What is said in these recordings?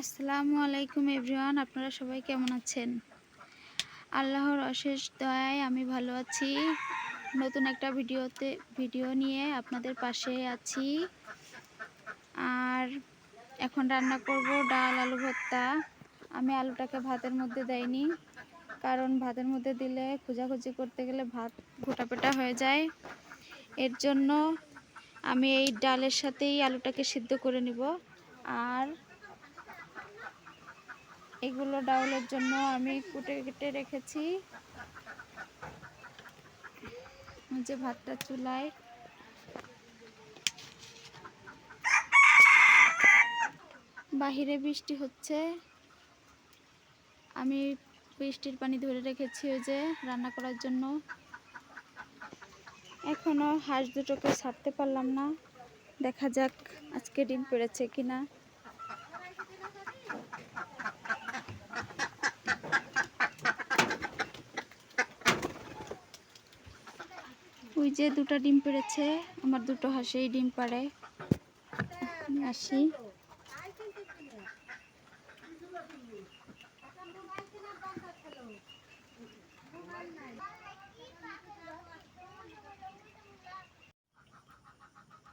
আসসালামু আলাইকুম এভরিওয়ান, আপনারা সবাই কেমন আছেন? আল্লাহর অশেষ দয়ায় আমি ভালো আছি। নতুন একটা ভিডিও নিয়ে আপনাদের পাশে আছি। আর এখন রান্না করব ডাল আলু ভর্তা। আমি আলুটাকে ভাতের মধ্যে দেইনি, কারণ ভাতের মধ্যে দিলে খোঁজাখুঁজি করতে গেলে ভাত গোটাপেটা হয়ে যায়। এর জন্য আমি এই ডালের সাথেই আলুটাকে সিদ্ধ করে নিব। আর এগুলো ডাউলের জন্য আমি কুটে কেটে রেখেছি। যে ভাতটা চুলায়, বাহিরে বৃষ্টি হচ্ছে, আমি বৃষ্টির পানি ধরে রেখেছি ওই যে রান্না করার জন্য। এখনো হাঁস দুটোকে ছাড়তে পারলাম না, দেখা যাক আজকে ডিম পেড়েছে কিনা। ওই যে দুটো ডিম পেড়েছে, আমার দুটো হাঁসেই ডিম পাড়ে। আসি,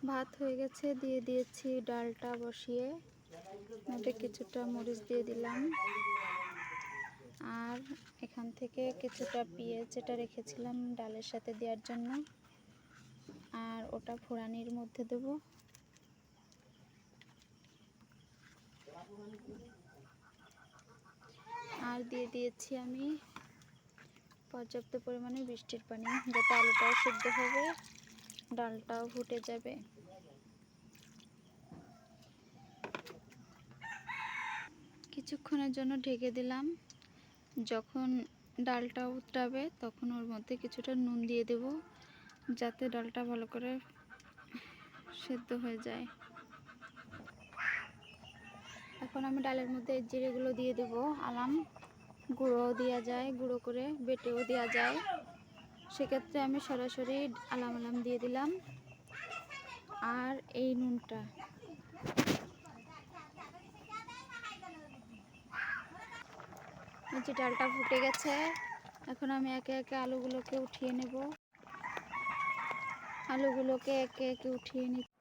ভাত হয়ে গেছে, দিয়ে দিয়েছি ডালটা বসিয়ে, মধ্যে কিছুটা মরিচ দিয়ে দিলাম। আর এখান থেকে কিছুটা পেঁয়াজ যেটা রেখেছিলাম ডালের সাথে দেওয়ার জন্য, আর ওটা ফোড়ানির মধ্যে দেব। আর দিয়ে দিয়েছি আমি পর্যাপ্ত পরিমাণে বৃষ্টির পানি, যাতে আলুটাও সিদ্ধ হবে, ডালটাও ফুটে যাবে। কিছুক্ষণের জন্য ঢেকে দিলাম। যখন ডালটা উতরাবে তখন ওর মধ্যে কিছুটা নুন দিয়ে দেব, যাতে ডালটা ভালো করে সেদ্ধ হয়ে যায়। এখন আমি ডালের মধ্যে জিরেগুলো দিয়ে দেব। আলাম গুঁড়োও দেওয়া যায়, গুঁড়ো করে বেটেও দেওয়া যায়, সেক্ষেত্রে আমি সরাসরি আলাম দিয়ে দিলাম। আর এই নুনটা, এই যে ডালটা ফুটে গেছে, এখন আমি একে একে আলুগুলোকে উঠিয়ে নেব। আলুগুলোকে একে একে উঠিয়ে নিচ্ছি।